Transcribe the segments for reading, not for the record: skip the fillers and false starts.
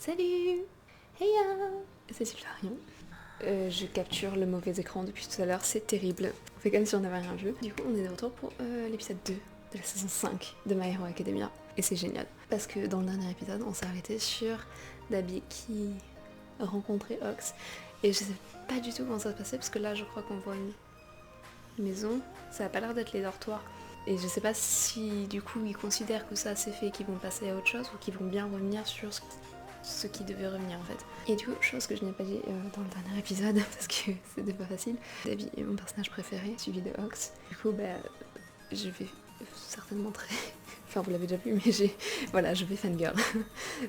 Salut! Hey c'est Sylvarion. Je capture le mauvais écran depuis tout à l'heure, c'est terrible. On fait comme si on n'avait rien vu. Du coup, on est de retour pour l'épisode 2 de la saison 5 de My Hero Academia. Et c'est génial. Parce que dans le dernier épisode, on s'est arrêté sur Dabi qui rencontrait Ox. Et je sais pas du tout comment ça se passait, parce que là, je crois qu'on voit une maison. Ça a pas l'air d'être les dortoirs. Et je sais pas si du coup ils considèrent que ça c'est fait, qu'ils vont passer à autre chose ou qu'ils vont bien revenir sur ce qui devait revenir en fait. Et du coup, chose que je n'ai pas dit dans le dernier épisode parce que c'était pas facile, Dabi est mon personnage préféré, suivi de Ox. Du coup, je vais certainement très... Enfin, vous l'avez déjà vu, mais je vais fangirl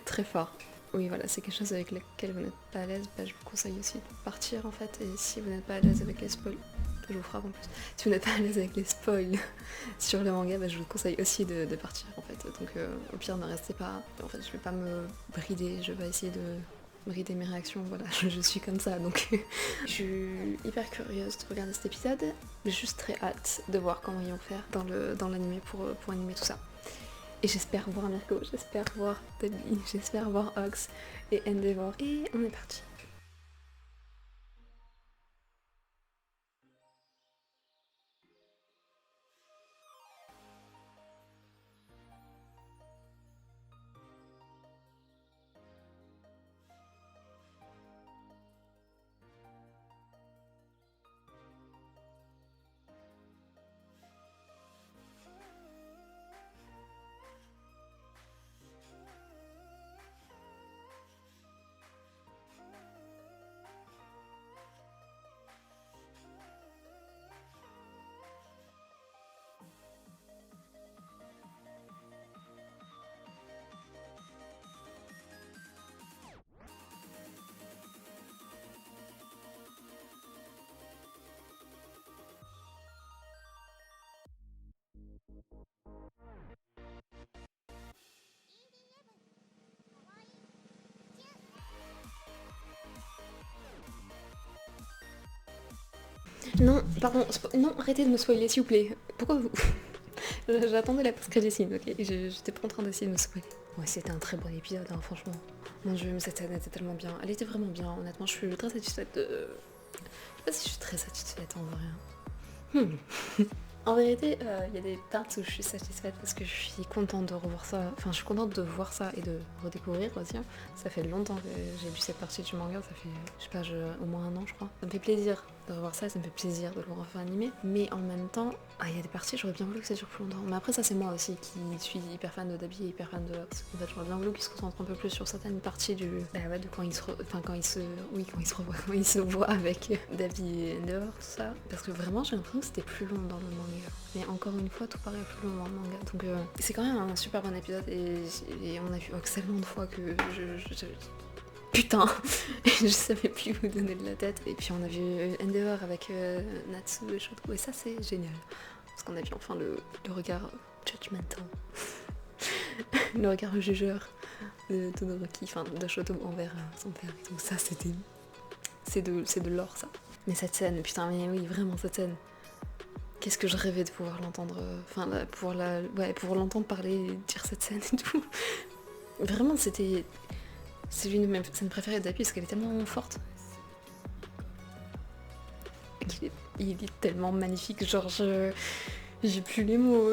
très fort. Oui, voilà, c'est quelque chose avec lequel vous n'êtes pas à l'aise, je vous conseille aussi de partir en fait. Et si vous n'êtes pas à l'aise avec les spoils, je vous frappe en plus. Si vous n'êtes pas à l'aise avec les spoils sur le manga, je vous conseille aussi de partir en fait. Donc au pire, ne restez pas. En fait, je vais pas me brider, je vais essayer de brider mes réactions. Voilà, je suis comme ça. Donc je suis hyper curieuse de regarder cet épisode. J'ai juste très hâte de voir comment ils vont faire dans l'anime pour animer tout ça. Et j'espère voir Mirko, j'espère voir Dabi, j'espère voir Ox et Endeavor. Et on est parti. Non, pardon, non, arrêtez de me spoiler, s'il vous plaît. Pourquoi vous... J'attendais la post-crédit scene, ok. J'étais pas en train d'essayer de me spoiler. Ouais, c'était un très bon épisode, hein, franchement. Mon dieu, mais cette scène était tellement bien. Elle était vraiment bien, honnêtement, je suis très satisfaite de... Je sais pas si je suis très satisfaite en vrai. En vérité, il y a des parts où je suis satisfaite parce que je suis contente de revoir ça. Enfin, je suis contente de voir ça et de redécouvrir aussi. Ça fait longtemps que j'ai lu cette partie du manga, ça fait, je sais pas, au moins un an, je crois. Ça me fait plaisir de revoir ça, ça me fait plaisir de le refaire animé. Mais en même temps, il y a des parties, j'aurais bien voulu que ça dure plus longtemps. Mais après, ça, c'est moi aussi qui suis hyper fan de Dabi et hyper fan de Ox. En fait, j'aurais bien voulu qu'ils se concentrent un peu plus sur certaines parties de quand ils se voient avec Dabi et Endeavor, tout ça. Parce que vraiment, j'ai l'impression que c'était plus long dans le manga. Mais encore une fois, tout paraît plus long dans le manga. Donc c'est quand même un super bon épisode et on a vu Ox tellement de fois que putain, je savais plus où donner de la tête. Et puis on a vu Endeavor avec Natsu et Shoto et ça c'est génial. Parce qu'on a vu enfin le regard judgmental, le regard jugeur de Todoroki, enfin de Shoto envers son père. Donc ça c'est de l'or ça. Mais cette scène, putain mais oui vraiment cette scène. Qu'est-ce que je rêvais de pouvoir l'entendre, pour l'entendre parler, dire cette scène et tout. Vraiment, c'est l'une de mes scènes préférées d'Api parce qu'elle est tellement forte. Il est tellement magnifique, genre j'ai plus les mots.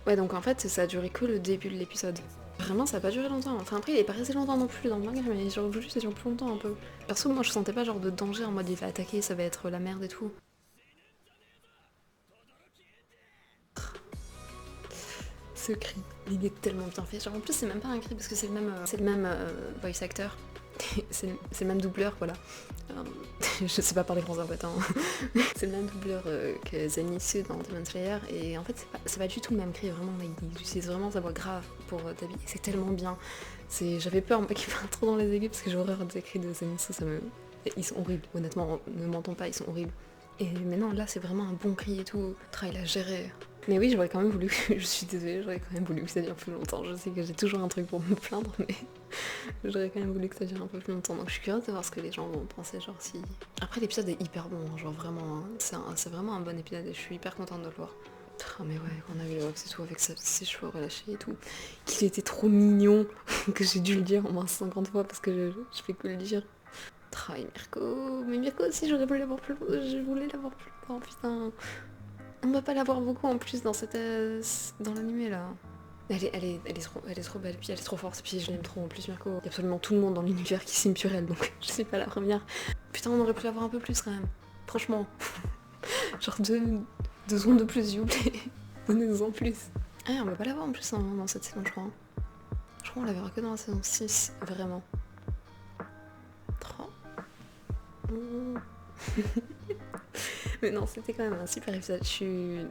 Ouais, donc en fait, ça a duré que le début de l'épisode. Vraiment, ça a pas duré longtemps. Enfin, après, il est pas resté longtemps non plus dans le manga, mais j'aurais voulu que ça dure plus longtemps un peu. Perso, moi, je sentais pas genre de danger en mode il va attaquer, ça va être la merde et tout. Ce cri, il est tellement bien fait. Genre en plus c'est même pas un cri parce que c'est le même voice actor, c'est le même doubleur, voilà. Je sais pas parler français en fait. Hein. C'est le même doubleur que Zenitsu dans Demon Slayer et en fait c'est pas du tout le même cri, vraiment. Il utilise vraiment sa voix grave pour Dabi et c'est tellement bien. J'avais peur moi qu'il parte trop dans les aigus parce que j'ai horreur des cris de Zenitsu, ils sont horribles, honnêtement, ne mentons pas, ils sont horribles. Et mais non, là c'est vraiment un bon cri et tout, travail à gérer. Mais oui, j'aurais quand même voulu, je suis désolée, j'aurais quand même voulu que ça dure plus longtemps. Je sais que j'ai toujours un truc pour me plaindre, mais j'aurais quand même voulu que ça dure un peu plus longtemps. Donc je suis curieuse de voir ce que les gens vont penser, genre si... Après l'épisode est hyper bon, genre vraiment, hein. C'est vraiment un bon épisode et je suis hyper contente de le voir. Ah mais ouais, quand on a vu le Vox et tout avec ses cheveux relâchés et tout, qu'il était trop mignon, que j'ai dû le dire au moins 50 fois parce que je fais que le dire. Ah, et Mirko, mais Mirko aussi j'aurais voulu l'avoir plus longtemps, je voulais l'avoir plus longtemps, putain. On va pas l'avoir beaucoup en plus dans dans l'animé là. Elle est trop belle, puis elle est trop forte, puis je l'aime trop en plus Mirko. Il y a absolument tout le monde dans l'univers qui s'aime sur elle, donc je suis pas la première. Putain, on aurait pu l'avoir un peu plus quand même. Franchement. Genre 2 secondes de plus, s'il vous plaît. Donnez-nous en plus. Ah, on va pas l'avoir en plus dans cette saison, je crois. Je crois qu'on la verra que dans la saison 6, vraiment. 3. Mais non, c'était quand même un super épisode. Je suis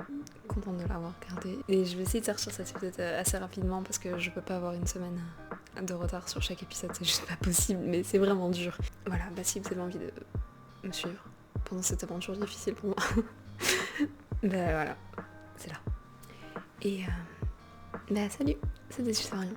contente de l'avoir regardé. Et je vais essayer de sortir cet épisode assez rapidement parce que je peux pas avoir une semaine de retard sur chaque épisode. C'est juste pas possible, mais c'est vraiment dur. Voilà, bah si vous avez envie de me suivre pendant cette aventure difficile pour moi, bah voilà, c'est là. Et bah salut, c'était juste rien.